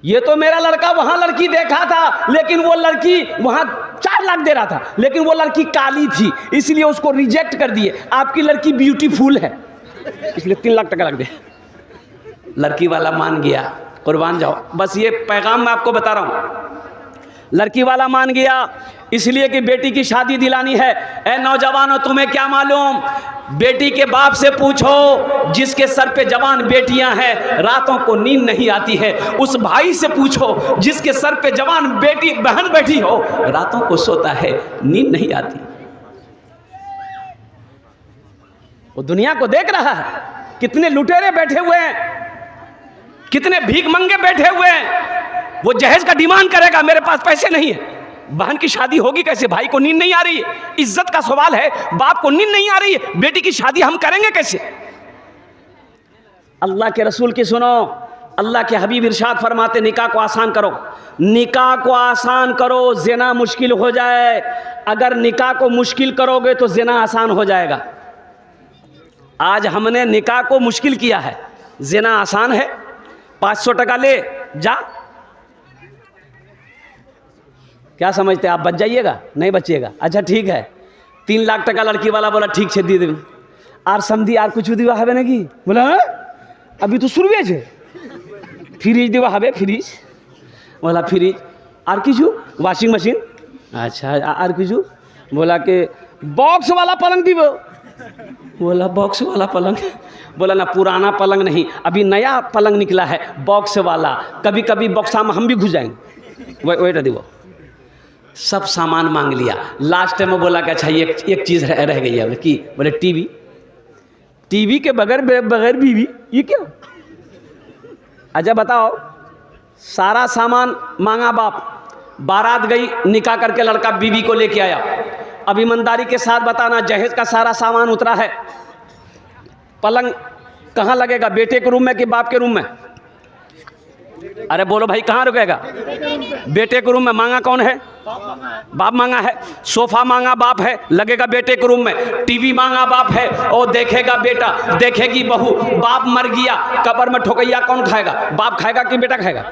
ये तो मेरा लड़का वहां लड़की देखा था, लेकिन वो लड़की वहां 4 लाख दे रहा था, लेकिन वो लड़की काली थी, इसलिए उसको रिजेक्ट कर दिए। आपकी लड़की ब्यूटीफुल है, इसलिए 3 लाख टका लग गए। लड़की वाला मान गया, कुर्बान जाओ। बस ये पैगाम मैं आपको बता रहा हूं, लड़की वाला मान गया इसलिए कि बेटी की शादी दिलानी है। ए नौजवानों, तुम्हें क्या मालूम, बेटी के बाप से पूछो जिसके सर पे जवान बेटियां हैं, रातों को नींद नहीं आती है। उस भाई से पूछो जिसके सर पे जवान बेटी बहन बैठी हो, रातों को सोता है, नींद नहीं आती। वो दुनिया को देख रहा है, कितने लुटेरे बैठे हुए हैं, कितने भीख मंगे बैठे हुए हैं। वो जहेज का डिमांड करेगा, मेरे पास पैसे नहीं है। बहन की शादी होगी कैसे, भाई को नींद नहीं आ रही है, इज्जत का सवाल है, बाप को नींद नहीं आ रही है, बेटी की शादी हम करेंगे कैसे। अल्लाह के रसूल की सुनो, अल्लाह के हबीब इरशाद फरमाते, निकाह को आसान करो, निकाह को आसान करो, ज़िना मुश्किल हो जाए। अगर निकाह को मुश्किल करोगे तो ज़िना आसान हो जाएगा। आज हमने निकाह को मुश्किल किया है, ज़िना आसान है। 500 टका ले जा, क्या समझते हैं आप, बच जाइएगा? नहीं बचिएगा। अच्छा ठीक है, 3 लाख टका लड़की वाला बोला ठीक है दे दें। आर समझी आर कुछ दिवा हवे नहीं, बोला अभी तो शुरुए छे, फ्रिज दिवा हवे, फ्रिज बोला फ्रिज, आर किचु वॉशिंग मशीन, अच्छा आर किचु, बोला कि बॉक्स वाला पलंग दीबो, बोला बॉक्स वाला पलंग, बोला ना पुराना पलंग नहीं, अभी नया पलंग निकला है बॉक्स वाला, कभी कभी बॉक्सा में हम भी घुस जाएंगे, वही दीबो। सब सामान मांग लिया, लास्ट में बोला कि अच्छा एक चीज़ रह गई है कि, बोले टीवी, टीवी के बगैर बीवी, ये क्या? अच्छा बताओ, सारा सामान मांगा बाप, बारात गई, निकाह करके लड़का बीवी को लेके आया। अब ईमानदारी के साथ बताना, जहेज का सारा सामान उतरा है, पलंग कहाँ लगेगा, बेटे के रूम में कि बाप के रूम में? अरे बोलो भाई, कहाँ रुकेगा? बेटे के रूम में। मांगा कौन है? बाप मांगा है। सोफा मांगा बाप है, लगेगा बेटे के रूम में। टीवी मांगा बाप है, और देखेगा बेटा, देखेगी बहू। बाप मर गया, कब्र में ठोकैया कौन खाएगा, बाप खाएगा कि बेटा खाएगा?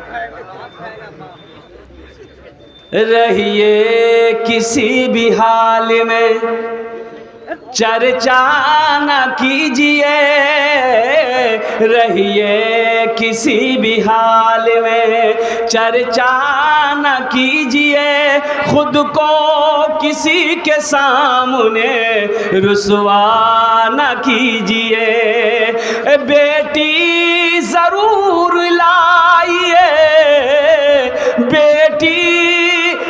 रहिए किसी भी हाल में चर्चा न कीजिए, रहिए किसी भी हाल में चर्चा न कीजिए, खुद को किसी के सामने रुसवा न कीजिए। बेटी जरूर लाइए, बेटी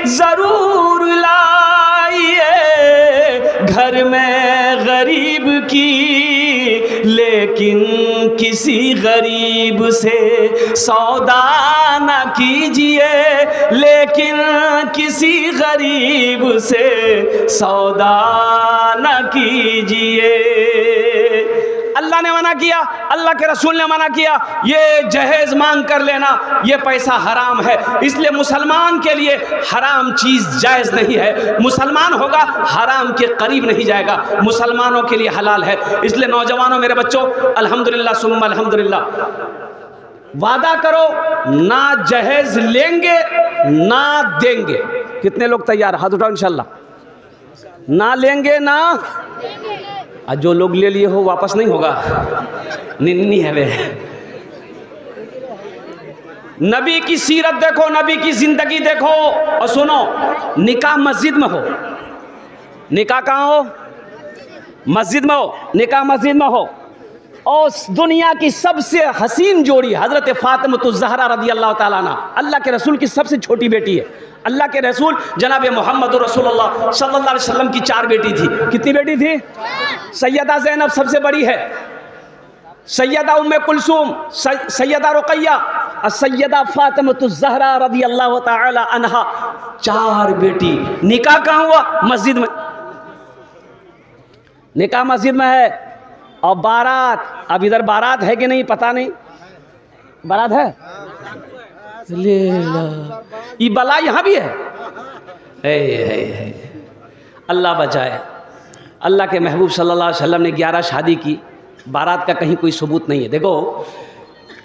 जरूर लाइए, घर में गरीब की, लेकिन किसी गरीब से सौदा न कीजिए, लेकिन किसी गरीब से सौदा न कीजिए। अल्लाह ने मना किया, अल्लाह के रसूल ने मना किया, ये जहेज मांग कर लेना, ये पैसा हराम है। इसलिए मुसलमान के लिए हराम चीज़ जायज़ नहीं है। मुसलमान होगा हराम के करीब नहीं जाएगा, मुसलमानों के लिए हलाल है। इसलिए नौजवानों, मेरे बच्चों, अल्हम्दुलिल्लाह सुम्मा अल्हम्दुलिल्लाह, वादा करो ना जहेज लेंगे ना देंगे। कितने लोग तैयार? हाथ उठाओ इंशाल्लाह। ना लेंगे ना, और जो लोग ले लिए हो वापस नहीं होगा, नहीं है वे। नबी की सीरत देखो, नबी की जिंदगी देखो, और सुनो, निकाह मस्जिद में हो। निकाह कहाँ हो? मस्जिद में हो। निकाह मस्जिद में हो। और दुनिया की सबसे हसीन जोड़ी हजरत फातिमा ज़हरा रज़ी अल्लाह ताला अन्हा, अल्लाह के रसूल की सबसे छोटी बेटी है। अल्लाह के रसूल जनाब मोहम्मद रसूलुल्लाह सल्लल्लाहु अलैहि वसल्लम की 4 बेटी थी। कितनी बेटी थी? सैयदा ज़ैनब सबसे बड़ी है, सैयदा उम्मे कुलसूम, सैयदा रुक़ैया और सैयदा फातिमा ज़हरा रज़ी अल्लाह ताला अन्हा, 4 बेटी। निकाह कहाँ हुआ? मस्जिद में। निकाह मस्जिद में है। और बारात, अब इधर बारात है कि नहीं पता नहीं, बारात है, ले ये बला यहाँ भी है। अल्लाह बचाए। अल्लाह के महबूब सल्लल्लाहु अलैहि वसल्लम ने 11 शादी की, बारात का कहीं कोई सबूत नहीं है। देखो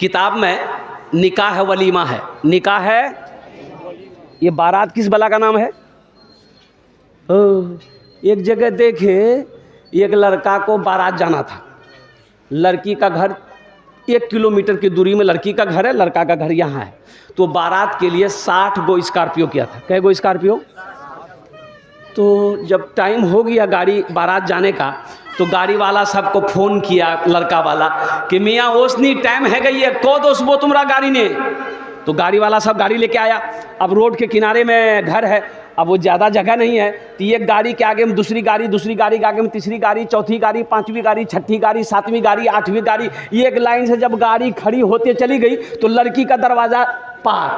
किताब में निकाह है, वलीमा है, निकाह है। ये बारात किस बला का नाम है? एक जगह देखे, एक लड़का को बारात जाना था। लड़की का घर 1 किलोमीटर की दूरी में लड़की का घर है, लड़का का घर यहाँ है। तो बारात के लिए 60 गो स्कॉर्पियो किया था। कै गो स्कॉर्पियो? तो जब टाइम हो गया गाड़ी बारात जाने का, तो गाड़ी वाला सबको फ़ोन किया, लड़का वाला, कि मियाँ ओसनी टाइम है गई है, को दोस्त वो तुम्हारा गाड़ी ने। तो गाड़ी वाला सब गाड़ी लेके आया। अब रोड के किनारे में घर है, अब वो ज़्यादा जगह नहीं है, तो एक गाड़ी के आगे में दूसरी गाड़ी के आगे में तीसरी गाड़ी, चौथी गाड़ी, पांचवी गाड़ी, छठी गाड़ी, सातवीं गाड़ी, आठवीं गाड़ी, ये एक लाइन से जब गाड़ी खड़ी होते चली गई तो लड़की का दरवाज़ा पार।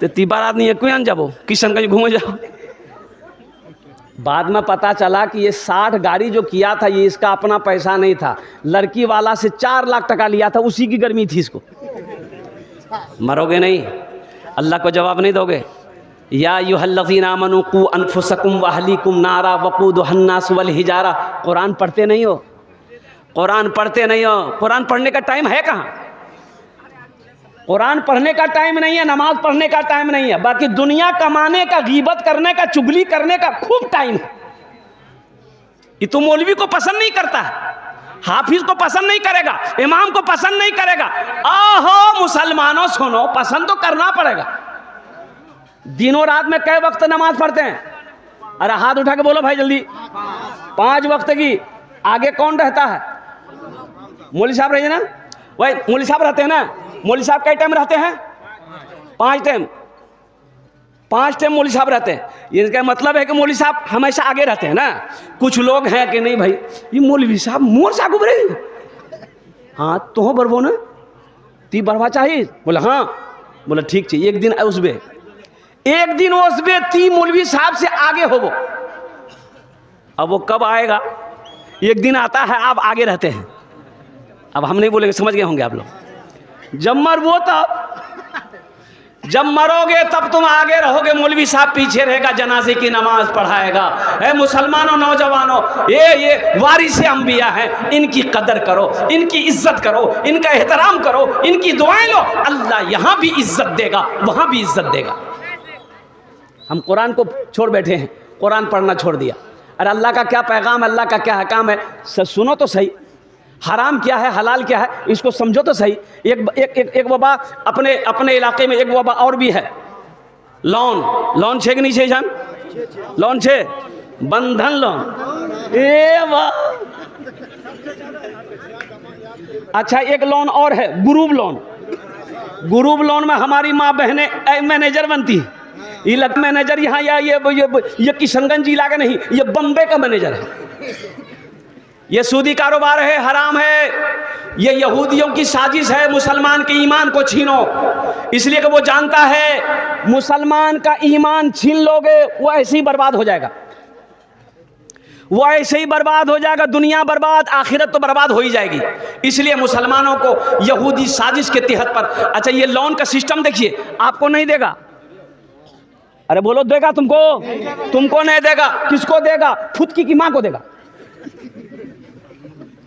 तो 3 बार आदमी एक कोई जाबो किशनगंज घूमे जाओ। बाद में पता चला कि ये 60 गाड़ी जो किया था ये इसका अपना पैसा नहीं था, लड़की वाला से 4 लाख टका लिया था, उसी की गर्मी थी इसको। मरोगे नहीं, अल्लाह को जवाब नहीं दोगे। या अय्युहल्लज़ीना आमनू क़ू अनफुसकुम व अहलीकुम नारा वक़ूदुहा अन्नास वल हिजारा। कुरान पढ़ते नहीं हो, कुरान पढ़ते नहीं हो। कुरान पढ़ने का टाइम है कहाँ? कुरान पढ़ने का टाइम नहीं है, नमाज पढ़ने का टाइम नहीं है, बाकी दुनिया कमाने का, गीबत करने का, चुगली करने का खूब टाइम है। ये तो मौलवी को पसंद नहीं करता है, हाफिज को पसंद नहीं करेगा, इमाम को पसंद नहीं करेगा। आहो मुसलमानों सुनो, पसंद तो करना पड़ेगा। दिनों रात में कई वक्त नमाज पढ़ते हैं? अरे हाथ उठा के बोलो भाई जल्दी। 5 वक्त की। आगे कौन रहता है? मौलवी साहब रहिए ना, वही मौलवी साहब रहते हैं ना। मौलवी साहब कई टाइम रहते हैं? 5 टाइम। 5 टाइम मौलवी साहब रहते हैं। इसका मतलब है कि मौलवी साहब हमेशा आगे रहते हैं ना। कुछ लोग हैं कि नहीं भाई ये मौलवी साहब मोर साहब उभरे, हाँ तो हो बरबो ना, ती बढ़वा चाहिए? बोला हाँ। बोला ठीक चाहिए। एक दिन उसबे ती मौलवी साहब से आगे हो वो। अब वो कब आएगा? एक दिन आता है, आप आगे रहते हैं। अब हम नहीं बोलेंगे, समझ गए होंगे आप लोग। जब मरबो तब, जब मरोगे तब तुम आगे रहोगे, मौलवी साहब पीछे रहेगा, जनाजे की नमाज पढ़ाएगा। है मुसलमानों, नौजवानों, ये वारिस अंबिया हैं, इनकी कदर करो, इनकी इज्जत करो, इनका एहतराम करो, इनकी दुआएं लो। अल्लाह यहाँ भी इज्जत देगा, वहाँ भी इज्जत देगा। हम कुरान को छोड़ बैठे हैं, कुरान पढ़ना छोड़ दिया। अरे अल्लाह का क्या पैगाम, अल्लाह का क्या हकाम है, सुनो तो सही। हराम क्या है, हलाल क्या है, इसको समझो तो सही। एक वबा अपने इलाके में, एक वबा और भी है, लोन छे कि नहीं छे जान? लोन छे, बंधन लोन। ए वाह, अच्छा एक लोन और है, ग्रुप लोन। ग्रुप लोन में हमारी माँ बहनें मैनेजर बनती है। ये मैनेजर यहाँ या ये किशनगंज जिला का नहीं, ये बम्बे का मैनेजर है। ये सूदी कारोबार है, हराम है, ये यहूदियों की साजिश है, मुसलमान के ईमान को छीनो। इसलिए कि वो जानता है मुसलमान का ईमान छीन लोगे वो ऐसे ही बर्बाद हो जाएगा, वो ऐसे ही बर्बाद हो जाएगा, दुनिया बर्बाद, आखिरत तो बर्बाद हो ही जाएगी। इसलिए मुसलमानों को यहूदी साजिश के तहत पर, अच्छा ये लोन का सिस्टम देखिए, आपको नहीं देगा। अरे बोलो देगा तुमको नहीं देगा। किसको देगा? फुदकी की माँ को देगा।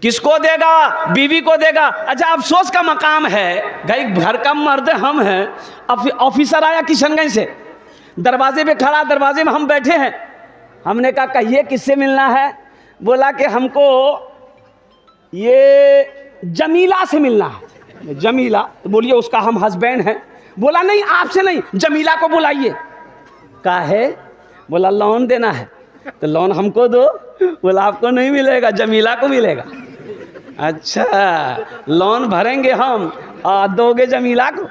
किसको देगा? बीवी को देगा। अच्छा अफसोस का मकाम है, घर का मर्द हम हैं। ऑफिसर आया किशनगंज से, दरवाजे पे खड़ा, दरवाजे में हम बैठे हैं। हमने कहा कहिए किससे मिलना है? बोला कि हमको ये जमीला से मिलना है। जमीला? तो बोलिए उसका हम हस्बैंड हैं। बोला नहीं आपसे नहीं, जमीला को बुलाइए। कहा है? बोला लोन देना है। तो लोन हमको दो। बोला आपको नहीं मिलेगा, जमीला को मिलेगा। अच्छा लोन भरेंगे हम और दोगे जमीला को।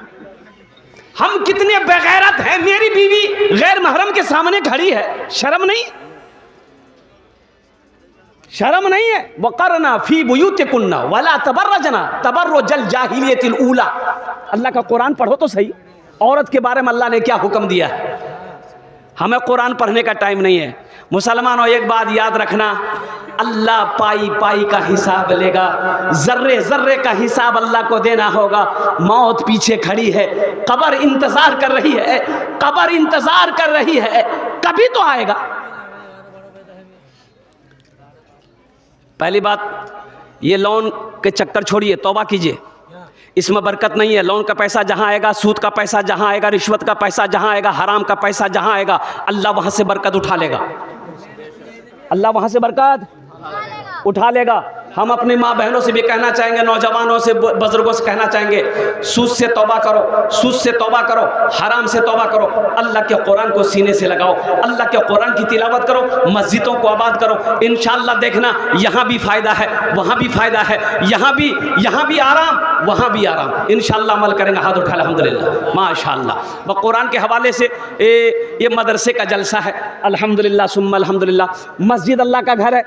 हम कितने बेगैरत हैं। मेरी बीवी गैर महरम के सामने खड़ी है, शर्म नहीं? शर्म नहीं है? वक़रना फी बुयूतिकुन्ना वला तबर्रजना तबर्रुजल जाहिलियतिल ऊला। अल्लाह का कुरान पढ़ो तो सही। औरत के बारे में अल्लाह ने क्या हुक्म दिया है? हमें कुरान पढ़ने का टाइम नहीं है। मुसलमानों एक बात याद रखना, अल्लाह पाई पाई का हिसाब लेगा, जर्रे जर्रे का हिसाब अल्लाह को देना होगा। मौत पीछे खड़ी है, कब्र इंतजार कर रही है, कब्र इंतजार कर रही है, कभी तो आएगा। पहली बात, ये लोन के चक्कर छोड़िए, तौबा कीजिए। इसमें बरकत नहीं है। लोन का पैसा जहाँ आएगा, सूद का पैसा जहाँ आएगा, रिश्वत का पैसा जहाँ आएगा, हराम का पैसा जहाँ आएगा, अल्लाह वहाँ से बरकत उठा लेगा। अल्लाह वहाँ से बरकत उठा लेगा। हम अपनी माँ बहनों से भी कहना चाहेंगे, नौजवानों से, बुजुर्गों से कहना चाहेंगे, सूद से तौबा करो, सूद से तौबा करो, हराम से तौबा करो, अल्लाह के कुरान को सीने से लगाओ, अल्लाह के कुरान की तिलावत करो, मस्जिदों को आबाद करो। इंशाअल्लाह देखना यहाँ भी फ़ायदा है, वहाँ भी फ़ायदा है, यहाँ भी आराम, वहाँ भी आराम। इंशाअल्लाह अमल करेंगे। हाथ उठा अल्हम्दुलिल्लाह, माशाअल्लाह। व कुरान के हवाले से ये मदरसे का जलसा है, अल्हम्दुलिल्लाह सुम्मा अल्हम्दुलिल्लाह। मस्जिद अल्लाह का घर है,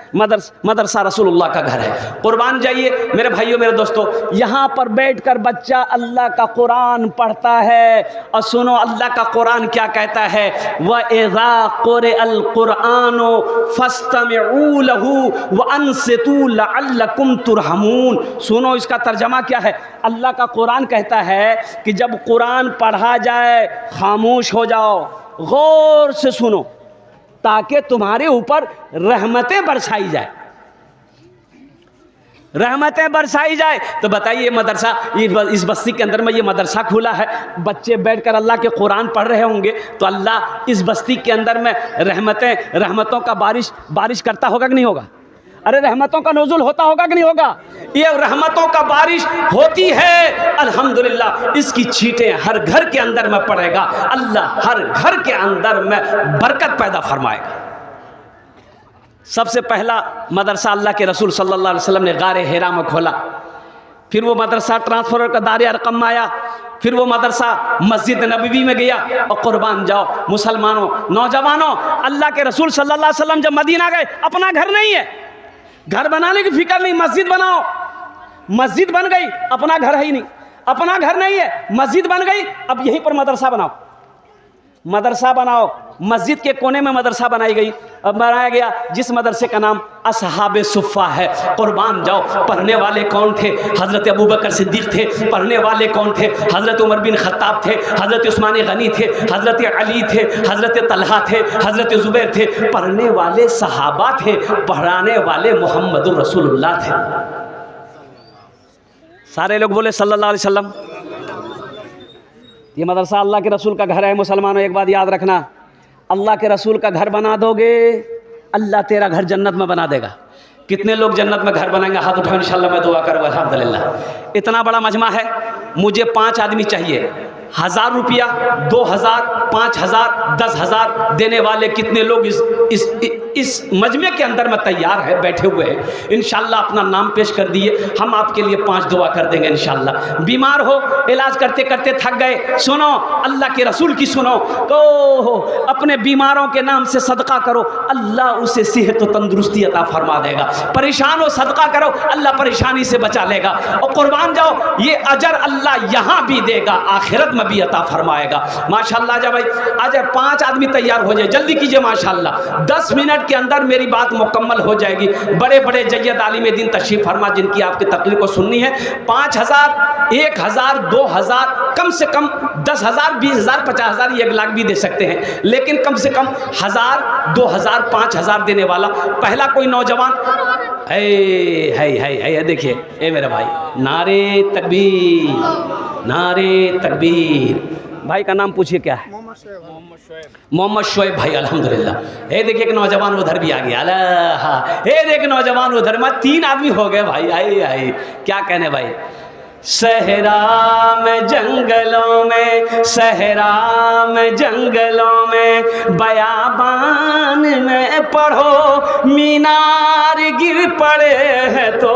मदरसा रसूलुल्लाह का घर है। कुर्बान जाइए मेरे भाइयों, मेरे दोस्तों, यहाँ पर बैठकर बच्चा अल्लाह का कुरान पढ़ता है। और सुनो अल्लाह का कुरान क्या कहता है, व इज़ा क़ुरिअल क़ुरआनु फ़स्तमिऊ लहू व अन्सितू लअल्लकुम तुरहमून। सुनो इसका तर्जमा क्या है। अल्लाह का कुरान कहता है कि जब कुरान पढ़ा जाए खामोश हो जाओ, गौर से सुनो, ताकि तुम्हारे ऊपर रहमतें बरसाई जाए, रहमतें बरसाई जाए। तो बताइए मदरसा, इस बस्ती के अंदर में ये मदरसा खुला है, बच्चे बैठकर अल्लाह के कुरान पढ़ रहे होंगे, तो अल्लाह इस बस्ती के अंदर में रहमतों का बारिश करता होगा कि नहीं होगा? अरे रहमतों का नुज़ुल होता होगा कि नहीं होगा? ये रहमतों का बारिश होती है अल्हम्दुलिल्लाह। इसकी छींटें हर घर के अंदर में पड़ेगा, अल्लाह हर घर के अंदर में बरकत पैदा फरमाएगा। सबसे पहला मदरसा अल्लाह के रसूल सल्लल्लाहु अलैहि वसल्लम ने गारे हिरा में खोला, फिर वो मदरसा ट्रांसफर का दारे अरकम में आया, फिर वो मदरसा मस्जिद नबवी में गया। और कुर्बान जाओ मुसलमानों, नौजवानों, अल्लाह के रसूल सल्लल्लाहु अलैहि वसल्लम जब मदीना गए, अपना घर नहीं है, घर बनाने की फिक्र नहीं, मस्जिद बनाओ, मस्जिद बन गई, अपना घर है ही नहीं, अपना घर नहीं है, मस्जिद बन गई, अब यहीं पर मदरसा बनाओ, मदरसा बनाओ। मस्जिद के कोने में मदरसा बनाई गई, अब बनाया गया जिस मदरसे का नाम असहाबे सुफ़ा है। कुर्बान जाओ, पढ़ने वाले कौन थे? हज़रत अबू बकर सिद्दीक़ थे। पढ़ने वाले कौन थे? हज़रत उमर बिन ख़त्ताब थे, हज़रत उस्मान गनी थे, हज़रत अली थे, हज़रत तलहा थे, हज़रत ज़ुबैर थे। पढ़ने वाले सहाबा थे, पढ़ाने वाले मोहम्मदुर रसूलुल्लाह थे। सारे लोग बोले सल्लल्लाहु अलैहि वसल्लम। ये मदरसा अल्लाह के रसूल का घर है। मुसलमानों एक बात याद रखना, अल्लाह के रसूल का घर बना दोगे, अल्लाह तेरा घर जन्नत में बना देगा। कितने लोग जन्नत में घर बनाएंगे? हाथ उठाओ, इंशाल्लाह मैं दुआ करूँगा। अल्हम्दुलिल्लाह। इतना बड़ा मजमा है, मुझे 5 आदमी चाहिए। 1000 रुपया, 2000, 5000, 10,000 देने वाले कितने लोग इस मजमे के अंदर में तैयार है, बैठे हुए हैं? इंशाल्लाह अपना नाम पेश कर दिए, हम आपके लिए 5 दुआ कर देंगे इंशाल्लाह। बीमार हो, इलाज करते करते थक गए, सुनो अल्लाह के रसूल की सुनो, तो अपने बीमारों के नाम से सदका करो, अल्लाह उसे सेहत और तंदुरुस्ती अता फरमा देगा। परेशान हो, सदका करो, अल्लाह परेशानी से बचा लेगा। और कुर्बान जाओ, ये अजर अल्लाह यहाँ भी देगा, आखिरत में भी अता फरमाएगा। माशाअल्लाह। जा भाई आ जाए, 5 आदमी तैयार हो जाए, जल्दी कीजिए माशाअल्लाह। 10 मिनट के अंदर मेरी बात मुकम्मल हो जाएगी। बड़े बड़े जय्यद आलिम दीन तशरीफ फरमा, जिनकी आपकी तकरीर को सुननी है। 5000, 1000, 2000, कम से कम 10,000, 20,000, 50,000, 1 लाख भी दे सकते हैं, लेकिन कम से कम 1000, 2000, 5000 देने वाला पहला कोई नौजवान है। देखिए ए मेरे भाई, नारे तकबीर, नारे तकबीर। भाई का नाम पूछिए क्या है? मोहम्मद शोएब भाई, अल्हम्दुलिल्लाह। हे देखिए एक नौजवान उधर भी आ गया। अल्लाह, हे देख नौजवान उधर में 3 आदमी हो गए भाई। आए क्या कहने भाई। सहरा में जंगलों में, सहरा में जंगलों में, बयाबान में पढ़ो, मीनार गिर पड़े हैं तो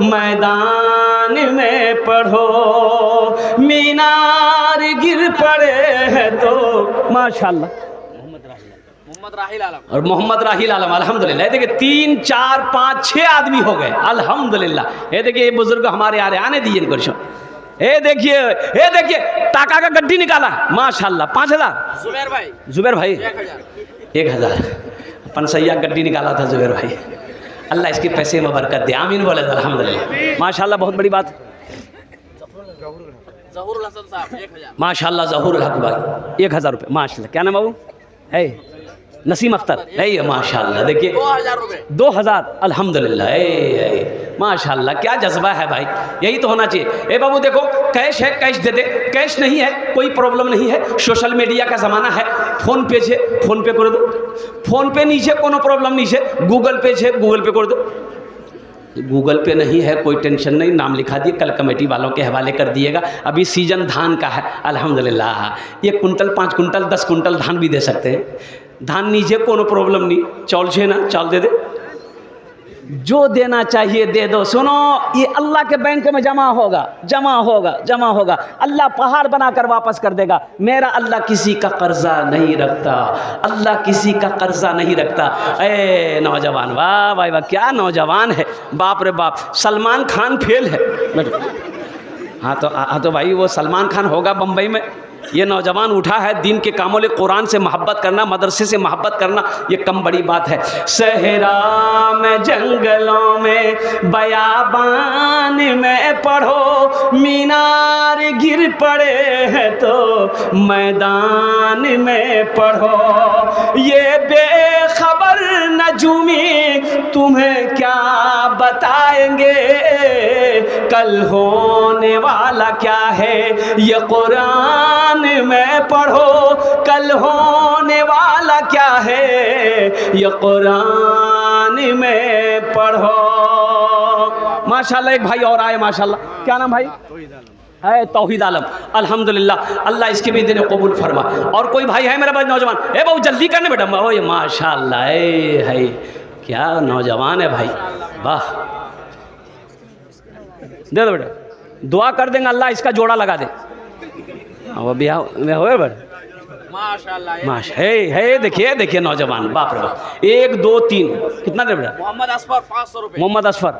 मैदान में पढ़ो, मीनार गिर पड़े हैं तो। माशाअल्लाह। और मोहम्मद राहिल आलम, अल्हम्दुलिल्लाह। देखिए 3, 4, 5, 6 आदमी हो गए, अल्हम्दुलिल्लाह। ये देखिए ये बुजुर्ग हमारे आ रहे, आने दीजिए इनको। ये देखिए टाका का गड्डी निकाला, माशाअल्लाह। 5000 जुबैर भाई 1000 पंसैया गड्डी निकाला था जुबैर भाई। अल्लाह इसके पैसे में बरकत दे, आमीन बोले अल्हम्दुलिल्लाह। माशाअल्लाह, बहुत बड़ी बात। माशाअल्लाह, ज़हूरुल हक भाई 1000 रुपये, माशाअल्लाह। क्या नाम बाबू है? नसीम अख्तर है, माशाल्लाह। देखिए 2000 रुपये। 2000, अल्हम्दुलिल्लाह। माशाल्लाह, क्या जज्बा है भाई, यही तो होना चाहिए। ए बाबू देखो, कैश है कैश दे दे, कैश नहीं है कोई प्रॉब्लम नहीं है। सोशल मीडिया का ज़माना है, फोन पे छे फोन पे कर दो, फोन पे नहीं है कोनो प्रॉब्लम नहीं है, गूगल पे छे गूगल पे कर दो। गूगल पे नहीं है कोई टेंशन नहीं, नाम लिखा दिए, कल कमेटी वालों के हवाले कर दिएगा। अभी सीजन धान का है अल्हम्दुलिल्लाह, 1 कुंटल 5 कुंटल 10 कुंटल धान भी दे सकते हैं। धान नीचे कोनो प्रॉब्लम नहीं, चौल छे ना चौल दे दे, जो देना चाहिए दे दो। सुनो, ये अल्लाह के बैंक में जमा होगा, जमा होगा, जमा होगा, अल्लाह पहाड़ बनाकर वापस कर देगा। मेरा अल्लाह किसी का कर्जा नहीं रखता, अल्लाह किसी का कर्जा नहीं रखता। ए नौजवान, वाह भाई वाह, क्या नौजवान है, बाप रे बाप। सलमान खान फेल है। हाँ तो भाई वो सलमान खान होगा बम्बई में, ये नौजवान उठा है दीन के कामों ले, कुरान से मोहब्बत करना, मदरसे से मोहब्बत करना, ये कम बड़ी बात है। सहरा में जंगलों में बयाबान में पढ़ो, मीनार गिर पड़े हैं तो मैदान में पढ़ो। ये बेखबर नजूमी तुम्हें क्या बताएंगे, कल होने वाला क्या है ये कुरान में पढ़ो, कल होने वाला क्या है ये कुरान में पढ़ो। माशाल्लाह, एक भाई और आए माशाल्लाह, क्या नाम भाई है? तौहीद आलम, अल्हम्दुलिल्लाह, अल्लाह इसके भी दिन कबूल फरमा। और कोई भाई है मेरा भाई नौजवान, ए बहुत जल्दी करने बेटा, ओए माशाल्लाह, है क्या नौजवान है भाई, वाह। दे दो बेटा, दुआ कर देंगे अल्लाह इसका जोड़ा लगा दे। वो ब्याह हुए बड़े माशाल्लाह, माशा है। देखिए नौजवान, बाप रे बाप। 1 2 3 कितना दे बेटा? मोहम्मद असफर 500 रुपये। मोहम्मद असफर,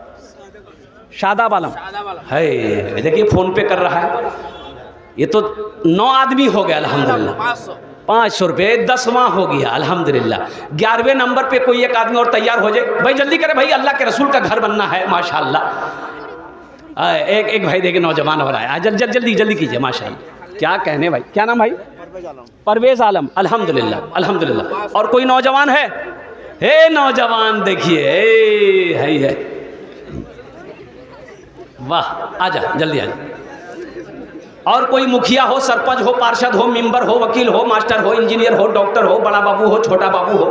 शादाब आलम है, देखिए फ़ोन पे कर रहा है। ये तो 9 आदमी हो गया अल्हम्दुलिल्लाह। 500 रुपये, 10वां हो गया अल्हम्दुलिल्लाह। 11वें नंबर पे कोई एक आदमी और तैयार हो जाए भाई, जल्दी करे भाई, अल्लाह के रसूल का घर बनना है माशाल्लाह। एक भाई देखिए नौजवान हो रहा है, जल्दी कीजिए माशाल्लाह। क्या कहने भाई, क्या नाम भाई? परवेज आलम, अल्हम्दुलिल्लाह अल्हम्दुलिल्लाह। और कोई नौजवान है? हे नौजवान देखिए, है वाह, आजा जल्दी आजा। और कोई मुखिया हो, सरपंच हो, पार्षद हो, मेंबर हो, वकील हो, मास्टर हो, इंजीनियर हो, डॉक्टर हो, बड़ा बाबू हो, छोटा बाबू हो,